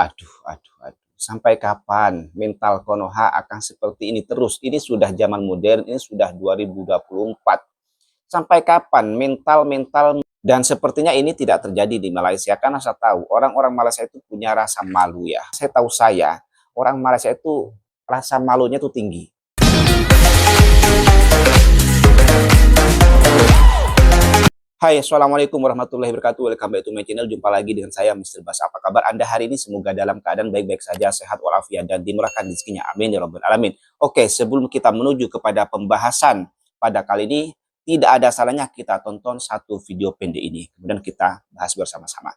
Aduh. Sampai kapan mental Konoha akan seperti ini terus? Ini sudah zaman modern, ini sudah 2024. Sampai kapan mental dan sepertinya ini tidak terjadi di Malaysia karena saya tahu orang-orang Malaysia itu punya rasa malu ya. Saya orang Malaysia itu rasa malunya tuh tinggi. Hai, assalamualaikum warahmatullahi wabarakatuh. Welcome back to my channel. Jumpa lagi dengan saya, Mr. Bas. Apa kabar Anda hari ini? Semoga dalam keadaan baik-baik saja, sehat walafiat, dan dimurahkan rezekinya. Amin ya rabbal alamin. Oke, sebelum kita menuju kepada pembahasan pada kali ini, tidak ada salahnya kita tonton satu video pendek ini. Kemudian kita bahas bersama-sama.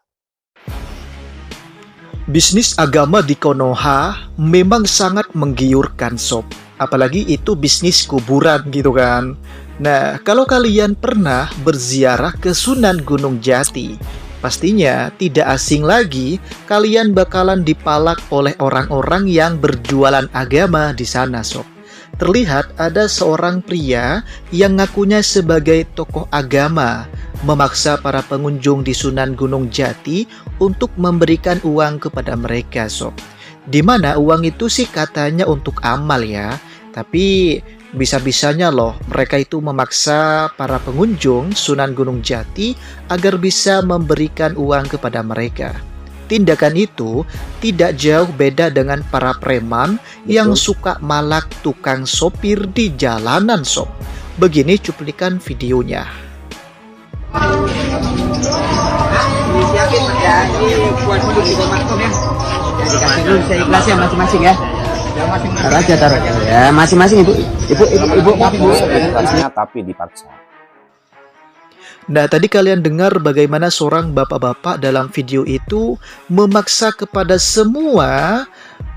Bisnis agama di Konoha memang sangat menggiurkan sob. Apalagi itu bisnis kuburan gitu kan. Nah, kalau kalian pernah berziarah ke Sunan Gunung Jati, pastinya tidak asing lagi kalian bakalan dipalak oleh orang-orang yang berjualan agama di sana sob. Terlihat ada seorang pria yang ngakunya sebagai tokoh agama memaksa para pengunjung di Sunan Gunung Jati untuk memberikan uang kepada mereka sob. Dimana uang itu sih katanya untuk amal ya, tapi bisa-bisanya loh mereka itu memaksa para pengunjung Sunan Gunung Jati agar bisa memberikan uang kepada mereka. Tindakan itu tidak jauh beda dengan para preman yang suka malak tukang sopir di jalanan sob. Begini cuplikan videonya. Dikasih dulu saya ikhlasnya masing-masing ya. Taruh aja ya masing-masing ibu. Ikhlasnya tapi dipaksa. Nah, tadi kalian dengar bagaimana seorang bapak-bapak dalam video itu memaksa kepada semua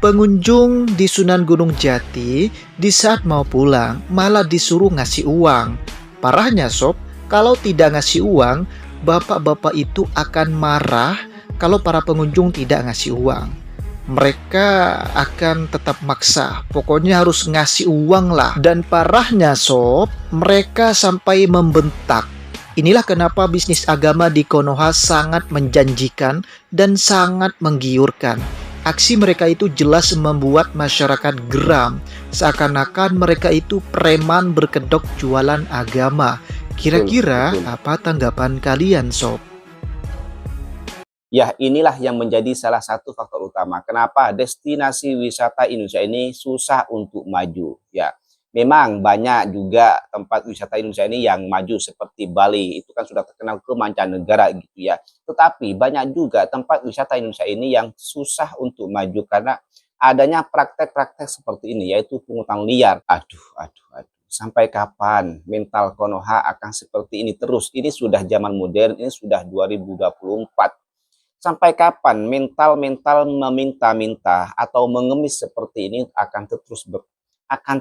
pengunjung di Sunan Gunung Jati di saat mau pulang, malah disuruh ngasih uang. Parahnya sob, kalau tidak ngasih uang, bapak-bapak itu akan marah kalau para pengunjung tidak ngasih uang. Mereka akan tetap maksa, pokoknya harus ngasih uang lah. Dan parahnya sob, mereka sampai membentak. Inilah kenapa bisnis agama di Konoha sangat menjanjikan dan sangat menggiurkan. Aksi mereka itu jelas membuat masyarakat geram, seakan-akan mereka itu preman berkedok jualan agama. Kira-kira apa tanggapan kalian sob? Ya, inilah yang menjadi salah satu faktor utama kenapa destinasi wisata Indonesia ini susah untuk maju ya. Memang banyak juga tempat wisata Indonesia ini yang maju seperti Bali, itu kan sudah terkenal ke mancanegara gitu ya. Tetapi banyak juga tempat wisata Indonesia ini yang susah untuk maju karena adanya praktek-praktek seperti ini, yaitu pungutan liar. Aduh. Sampai kapan mental Konoha akan seperti ini terus? Ini sudah zaman modern, ini sudah 2024. Sampai kapan mental meminta-minta atau mengemis seperti ini akan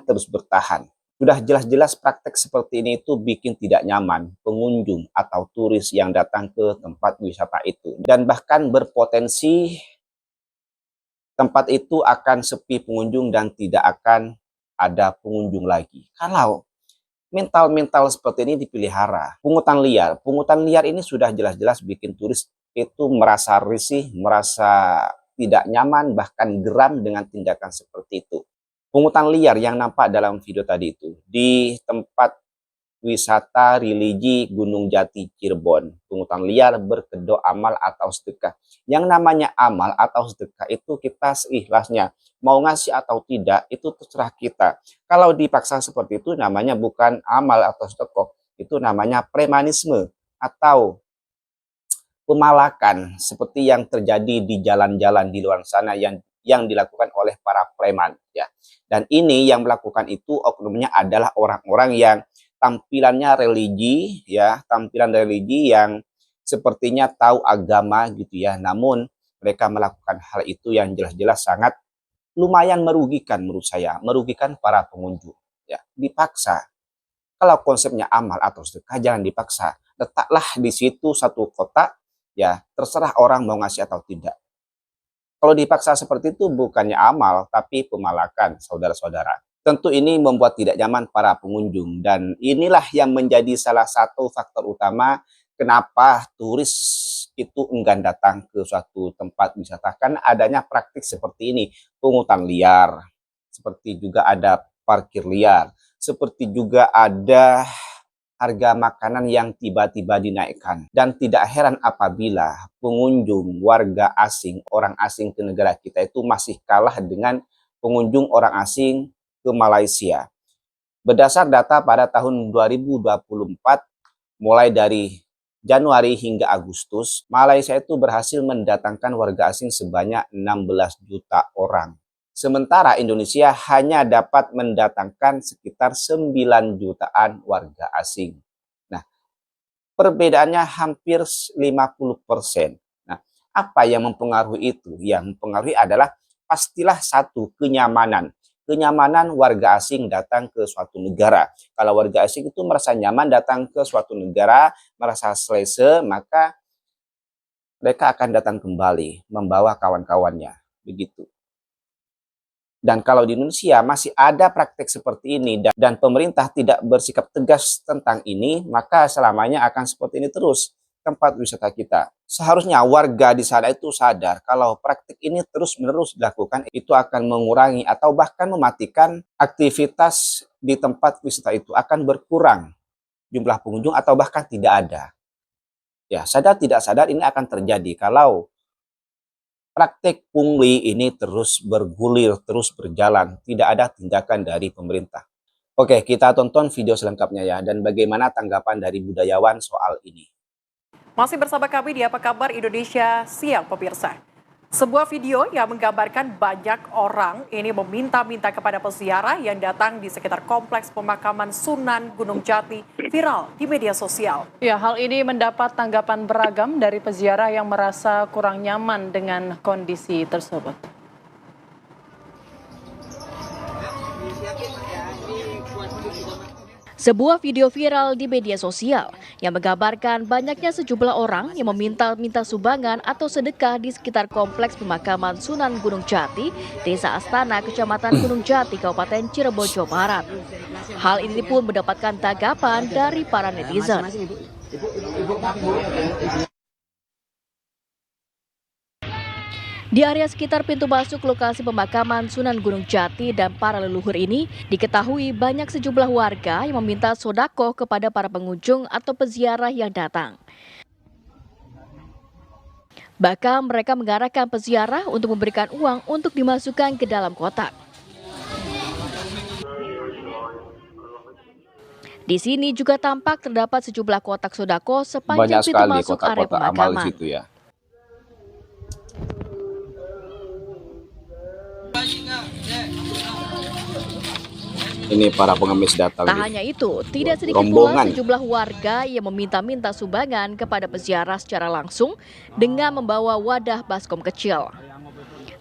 terus bertahan. Sudah jelas-jelas praktek seperti ini itu bikin tidak nyaman pengunjung atau turis yang datang ke tempat wisata itu. Dan bahkan berpotensi tempat itu akan sepi pengunjung dan tidak akan ada pengunjung lagi. Kalau mental seperti ini dipelihara. Pungutan liar ini sudah jelas-jelas bikin turis itu merasa risih, merasa tidak nyaman, bahkan geram dengan tindakan seperti itu. Pungutan liar yang nampak dalam video tadi itu di tempat wisata religi Gunung Jati Cirebon. Pungutan liar berkedok amal atau sedekah. Yang namanya amal atau sedekah itu kita seikhlasnya. Mau ngasih atau tidak itu terserah kita. Kalau dipaksa seperti itu namanya bukan amal atau sedekah. Itu namanya premanisme atau pemalakan seperti yang terjadi di jalan-jalan di luar sana yang dilakukan oleh para preman ya. Dan ini yang melakukan itu oknumnya adalah orang-orang yang tampilan religi yang sepertinya tahu agama gitu ya. Namun mereka melakukan hal itu yang jelas-jelas sangat lumayan merugikan menurut saya, merugikan para pengunjung ya. Dipaksa. Kalau konsepnya amal atau sedekah jangan dipaksa. Letaklah di situ satu kotak ya, terserah orang mau ngasih atau tidak. Kalau dipaksa seperti itu bukannya amal, tapi pemalakan, saudara-saudara. Tentu ini membuat tidak nyaman para pengunjung. Dan inilah yang menjadi salah satu faktor utama kenapa turis itu enggan datang ke suatu tempat wisata karena adanya praktik seperti ini, pungutan liar, seperti juga ada parkir liar, seperti juga ada harga makanan yang tiba-tiba dinaikkan. Dan tidak heran apabila pengunjung warga asing, orang asing ke negara kita itu masih kalah dengan pengunjung orang asing ke Malaysia. Berdasar data pada tahun 2024, mulai dari Januari hingga Agustus, Malaysia itu berhasil mendatangkan warga asing sebanyak 16 juta orang. Sementara Indonesia hanya dapat mendatangkan sekitar 9 jutaan warga asing. Nah, perbedaannya hampir 50%. Nah, apa yang mempengaruhi itu? Yang mempengaruhi adalah pastilah satu, kenyamanan. Kenyamanan warga asing datang ke suatu negara. Kalau warga asing itu merasa nyaman datang ke suatu negara, merasa selesa, maka mereka akan datang kembali membawa kawan-kawannya. Begitu. Dan kalau di Indonesia masih ada praktek seperti ini dan pemerintah tidak bersikap tegas tentang ini, maka selamanya akan seperti ini terus tempat wisata kita. Seharusnya warga di sana itu sadar kalau praktik ini terus-menerus dilakukan itu akan mengurangi atau bahkan mematikan aktivitas di tempat wisata itu, akan berkurang jumlah pengunjung atau bahkan tidak ada. Ya, sadar tidak sadar ini akan terjadi kalau praktik pungli ini terus bergulir, terus berjalan, tidak ada tindakan dari pemerintah. Oke, kita tonton video selengkapnya ya, dan bagaimana tanggapan dari budayawan soal ini. Masih bersama kami di Apa Kabar Indonesia Siang, pemirsa. Sebuah video yang menggambarkan banyak orang ini meminta-minta kepada peziarah yang datang di sekitar kompleks pemakaman Sunan Gunung Jati viral di media sosial. Ya, hal ini mendapat tanggapan beragam dari peziarah yang merasa kurang nyaman dengan kondisi tersebut. Sebuah video viral di media sosial yang menggambarkan banyaknya sejumlah orang yang meminta sumbangan atau sedekah di sekitar kompleks pemakaman Sunan Gunung Jati, Desa Astana, Kecamatan Gunung Jati, Kabupaten Cirebon, Jawa Barat. Hal ini pun mendapatkan tanggapan dari para netizen. Di area sekitar pintu masuk lokasi pemakaman Sunan Gunung Jati dan para leluhur ini, diketahui banyak sejumlah warga yang meminta sodako kepada para pengunjung atau peziarah yang datang. Bahkan mereka mengarahkan peziarah untuk memberikan uang untuk dimasukkan ke dalam kotak. Di sini juga tampak terdapat sejumlah kotak sodako sepanjang pintu masuk area pemakaman. Ini para pengemis datang. Tak hanya itu, tidak sedikit pula sejumlah warga yang meminta-minta sumbangan kepada peziarah secara langsung dengan membawa wadah baskom kecil.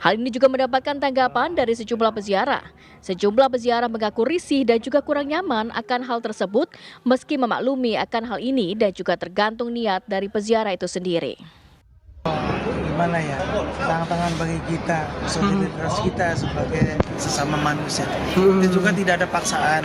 Hal ini juga mendapatkan tanggapan dari sejumlah peziarah. Sejumlah peziarah mengaku risih dan juga kurang nyaman akan hal tersebut, meski memaklumi akan hal ini dan juga tergantung niat dari peziarah itu sendiri. Gimana ya, tantangan bagi kita, solidaritas kita sebagai sesama manusia. Itu juga tidak ada paksaan.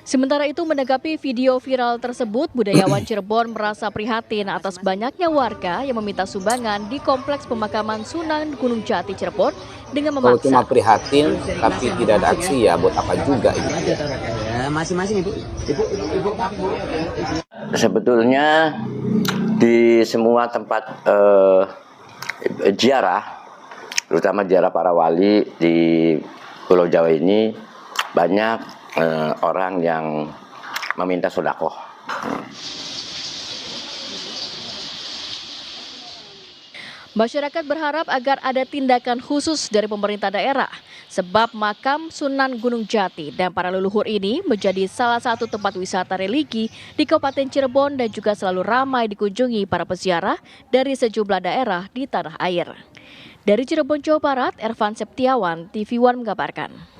Sementara itu, menanggapi video viral tersebut, budayawan Cirebon merasa prihatin atas banyaknya warga yang meminta sumbangan di kompleks pemakaman Sunan Gunung Jati Cirebon dengan memaksa. Kalau cuma prihatin tapi tidak ada aksi, ya buat apa juga gitu. Masing-masing ibu. Sebetulnya di semua tempat ziarah, terutama ziarah para wali di Pulau Jawa ini, banyak orang yang meminta sedekah. Masyarakat berharap agar ada tindakan khusus dari pemerintah daerah, sebab makam Sunan Gunung Jati dan para leluhur ini menjadi salah satu tempat wisata religi di Kabupaten Cirebon dan juga selalu ramai dikunjungi para peziarah dari sejumlah daerah di tanah air. Dari Cirebon, Jawa Barat, Ervan Septiawan, TV One mengabarkan.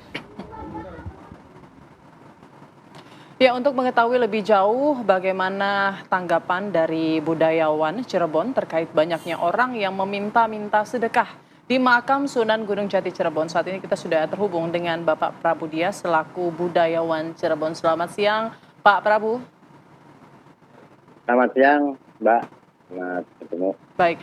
Ya, untuk mengetahui lebih jauh bagaimana tanggapan dari budayawan Cirebon terkait banyaknya orang yang meminta-minta sedekah di Makam Sunan Gunung Jati Cirebon. Saat ini kita sudah terhubung dengan Bapak Prabu Dias selaku budayawan Cirebon. Selamat siang, Pak Prabu. Selamat siang, Mbak. Selamat ketemu. Baik.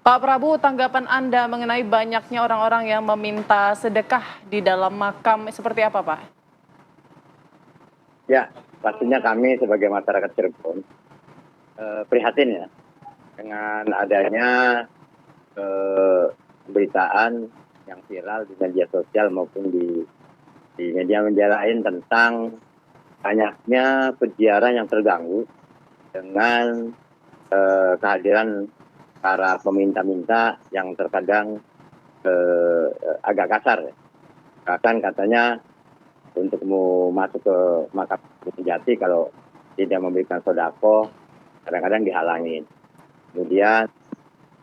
Pak Prabu, tanggapan Anda mengenai banyaknya orang-orang yang meminta sedekah di dalam makam seperti apa, Pak? Ya, pastinya kami sebagai masyarakat Cirebon prihatin ya dengan adanya pemberitaan yang viral di media sosial maupun di media-media lain tentang banyaknya peziarah yang terganggu dengan kehadiran para peminta-minta yang terkadang agak kasar. Ya. Bahkan katanya untuk mau masuk ke makam Gunung Jati kalau tidak memberikan sodako, kadang-kadang dihalangin. Kemudian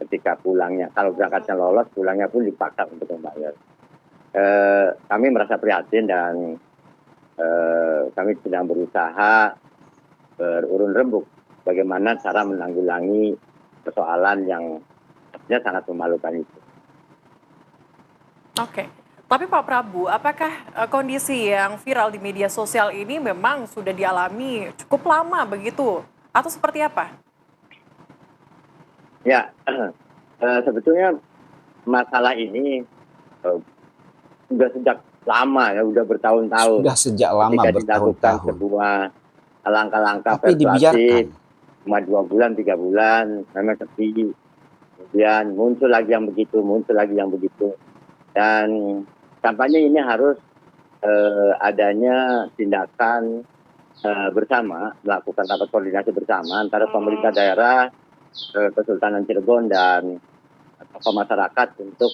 ketika pulangnya, kalau berangkatnya lolos, pulangnya pun dipaksa untuk membayar. Kami merasa prihatin dan kami sedang berusaha berurun rembuk bagaimana cara menanggulangi persoalan yang sebenarnya sangat memalukan itu. Oke. Tapi Pak Prabu, apakah kondisi yang viral di media sosial ini memang sudah dialami cukup lama begitu? Atau seperti apa? Ya, sebetulnya masalah ini sudah sejak lama ya, sudah bertahun-tahun. Sudah sejak lama ketika dilakukan bertahun-tahun. sebuah langkah-langkah Tapi dibiarkan. cuma 2 bulan, 3 bulan, memang sepi. Kemudian muncul lagi yang begitu, dan tampaknya ini harus adanya tindakan bersama, melakukan rapat koordinasi bersama antara pemerintah daerah, Kesultanan Cirebon dan tokoh masyarakat untuk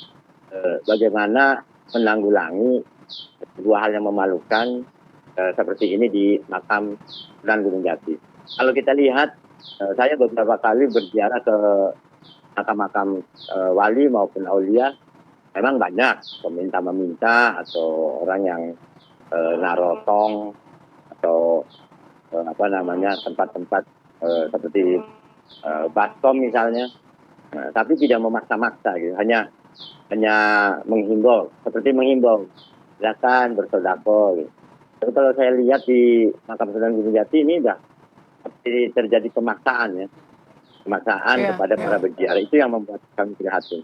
bagaimana menanggulangi sebuah hal yang memalukan seperti ini di makam Sunan Gunung Jati. Kalau kita lihat, saya beberapa kali berziarah ke makam-makam wali maupun aulia, memang banyak meminta atau orang yang naruh tong atau tempat-tempat seperti baskom misalnya, tapi tidak memaksa-maksa gitu, hanya menghimbau, silakan bersodako gitu. Tapi kalau saya lihat di makam Sunan Gunung Jati ini sudah terjadi pemaksaan ya, kepada para berziarah, itu yang membuat kami prihatin.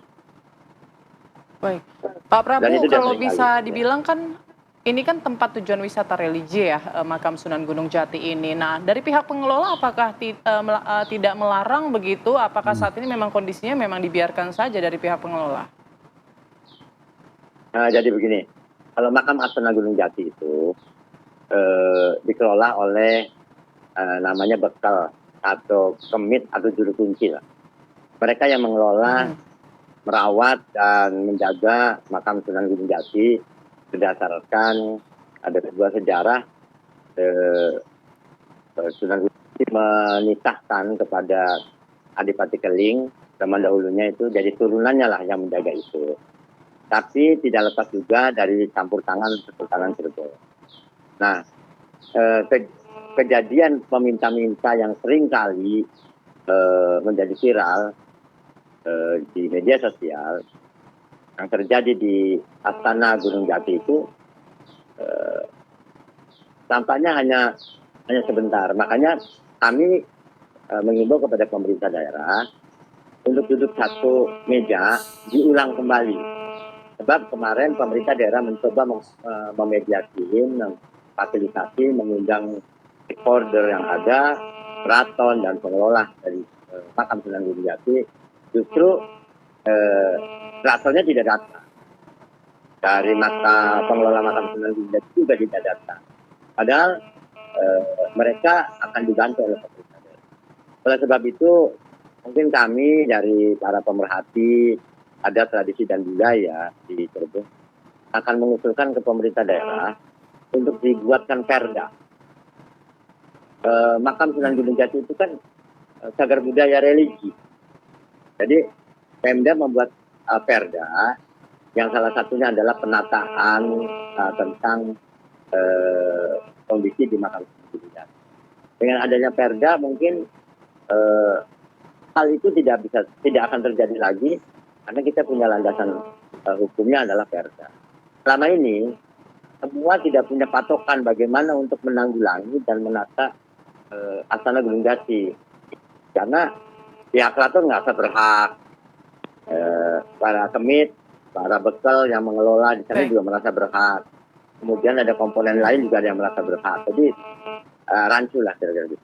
Baik, Pak Prabu, itu kalau seringkali, bisa dibilang kan ini kan tempat tujuan wisata religi ya, makam Sunan Gunung Jati ini. Nah, dari pihak pengelola apakah tidak melarang begitu? Apakah saat ini memang kondisinya memang dibiarkan saja dari pihak pengelola? Jadi begini, kalau makam Sunan Gunung Jati itu dikelola oleh namanya bekal atau kemit atau juru kunci lah. Mereka yang mengelola, merawat dan menjaga makam Sunan Gunung Jati berdasarkan ada sebuah sejarah Sunan Gunung Jati menikahkan kepada Adipati Keling zaman dahulunya itu, jadi turunannya lah yang menjaga itu. Tapi tidak lepas juga dari campur tangan Kesultanan Cirebon. Nah, kejadian meminta-minta yang sering kali menjadi viral di media sosial yang terjadi di Astana Gunung Jati itu tampaknya hanya sebentar. Makanya kami mengimbau kepada pemerintah daerah untuk duduk satu meja, diulang kembali. Sebab kemarin pemerintah daerah mencoba memediasi, memfasilitasi, mengundang stakeholder yang ada, keraton dan pengelola dari makam Sunan Gunung Jati. Justru keratonnya tidak datang. Dari pengelola makam Sunan Gunung Jati juga tidak datang. Padahal mereka akan dibantu oleh pemerintah daerah. Oleh sebab itu, mungkin kami dari para pemerhati ada tradisi dan budaya di Cirebon akan mengusulkan ke pemerintah daerah untuk dibuatkan perda. Makam Sunan Gunung Jati itu kan cagar budaya religi. Jadi Pemda membuat perda yang salah satunya adalah penataan tentang kondisi di makam Sunan Gunung Jati. Dengan adanya perda mungkin hal itu tidak akan terjadi lagi, Karena kita punya landasan hukumnya adalah Perda. Selama ini semua tidak punya patokan bagaimana untuk menanggulangi dan menata Astana Gunung Jati. Karena pihak keraton nggak berhak, para kemit, para bekel yang mengelola di sana juga merasa berhak. Kemudian ada komponen lain juga ada yang merasa berhak. Jadi rancu lah kira-kira gitu.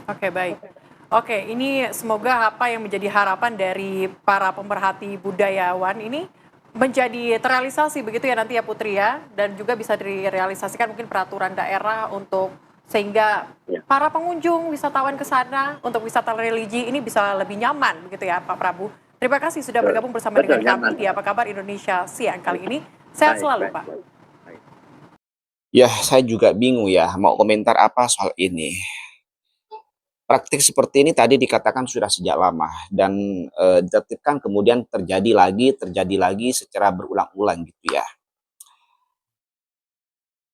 Oke, baik. Oke, ini semoga apa yang menjadi harapan dari para pemerhati budayawan ini menjadi terrealisasi begitu ya nanti ya Putri ya, dan juga bisa direalisasikan mungkin peraturan daerah untuk sehingga para pengunjung wisatawan ke sana untuk wisata religi ini bisa lebih nyaman begitu ya Pak Prabu. Terima kasih sudah bergabung bersama dengan kami di Apa Kabar Indonesia Siang kali ini. Sehat selalu Pak. Ya, saya juga bingung ya mau komentar apa soal ini. Praktik seperti ini tadi dikatakan sudah sejak lama dan ditertibkan kemudian terjadi lagi secara berulang-ulang gitu ya.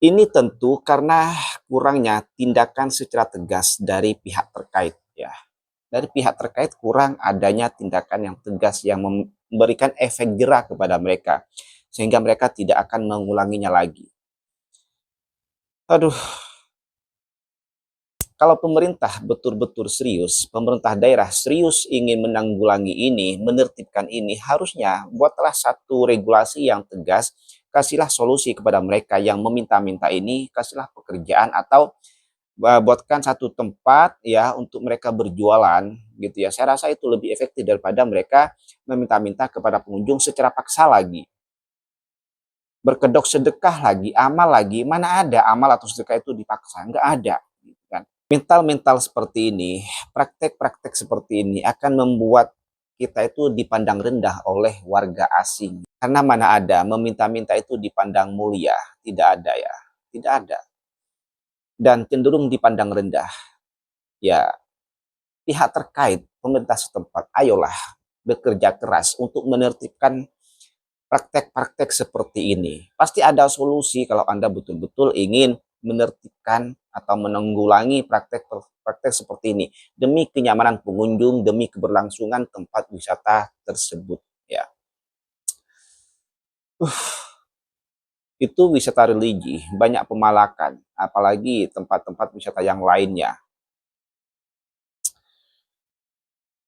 Ini tentu karena kurangnya tindakan secara tegas dari pihak terkait ya. Dari pihak terkait kurang adanya tindakan yang tegas yang memberikan efek jera kepada mereka sehingga mereka tidak akan mengulanginya lagi. Aduh. Kalau pemerintah betul-betul serius, pemerintah daerah serius ingin menanggulangi ini, menertibkan ini, harusnya buatlah satu regulasi yang tegas, kasihlah solusi kepada mereka yang meminta-minta ini, kasihlah pekerjaan atau buatkan satu tempat ya untuk mereka berjualan gitu ya. Saya rasa itu lebih efektif daripada mereka meminta-minta kepada pengunjung secara paksa lagi. Berkedok sedekah lagi, amal lagi, mana ada amal atau sedekah itu dipaksa, nggak ada. Mental-mental seperti ini, praktek-praktek seperti ini akan membuat kita itu dipandang rendah oleh warga asing. Karena mana ada meminta-minta itu dipandang mulia, tidak ada ya, tidak ada. Dan cenderung dipandang rendah. Ya, pihak terkait, pemerintah setempat, ayolah bekerja keras untuk menertibkan praktek-praktek seperti ini. Pasti ada solusi kalau Anda betul-betul ingin menertibkan atau menanggulangi praktek-praktek seperti ini demi kenyamanan pengunjung, demi keberlangsungan tempat wisata tersebut ya. Itu wisata religi, banyak pemalakan, apalagi tempat-tempat wisata yang lainnya.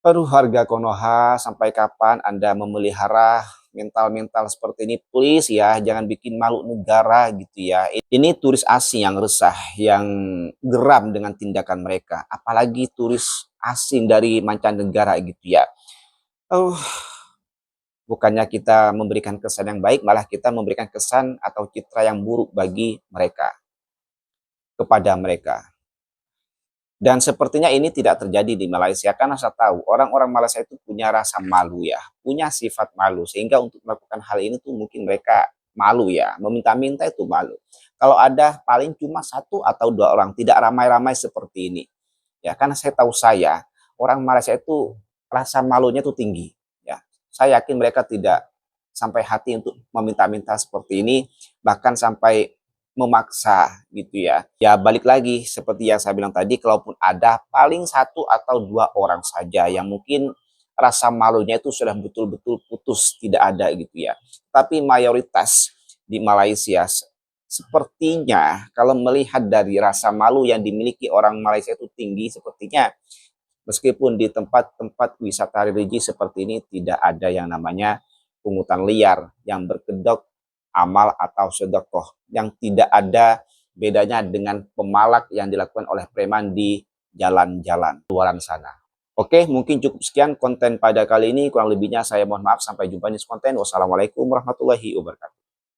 Aduh, harga Konoha, sampai kapan Anda memelihara mental-mental seperti ini? Please ya, jangan bikin malu negara gitu ya. Ini turis asing yang resah, yang geram dengan tindakan mereka. Apalagi turis asing dari mancanegara gitu ya. Bukannya kita memberikan kesan yang baik, malah kita memberikan kesan atau citra yang buruk bagi mereka, kepada mereka. Dan sepertinya ini tidak terjadi di Malaysia karena saya tahu orang-orang Malaysia itu punya rasa malu ya, punya sifat malu sehingga untuk melakukan hal ini tuh mungkin mereka malu ya, meminta-minta itu malu. Kalau ada paling cuma 1 atau 2 orang, tidak ramai-ramai seperti ini. Ya, karena saya orang Malaysia itu rasa malunya tuh tinggi ya. Saya yakin mereka tidak sampai hati untuk meminta-minta seperti ini, bahkan sampai memaksa gitu ya. Ya balik lagi seperti yang saya bilang tadi, kalaupun ada paling 1 atau 2 orang saja yang mungkin rasa malunya itu sudah betul-betul putus, tidak ada gitu ya. Tapi mayoritas di Malaysia sepertinya kalau melihat dari rasa malu yang dimiliki orang Malaysia itu tinggi, sepertinya meskipun di tempat-tempat wisata religi seperti ini tidak ada yang namanya pungutan liar yang berkedok amal atau sedekah, yang tidak ada bedanya dengan pemalak yang dilakukan oleh preman di jalan-jalan luaran sana. Oke, mungkin cukup sekian konten pada kali ini. Kurang lebihnya saya mohon maaf. Sampai jumpa di konten. Wassalamualaikum warahmatullahi wabarakatuh.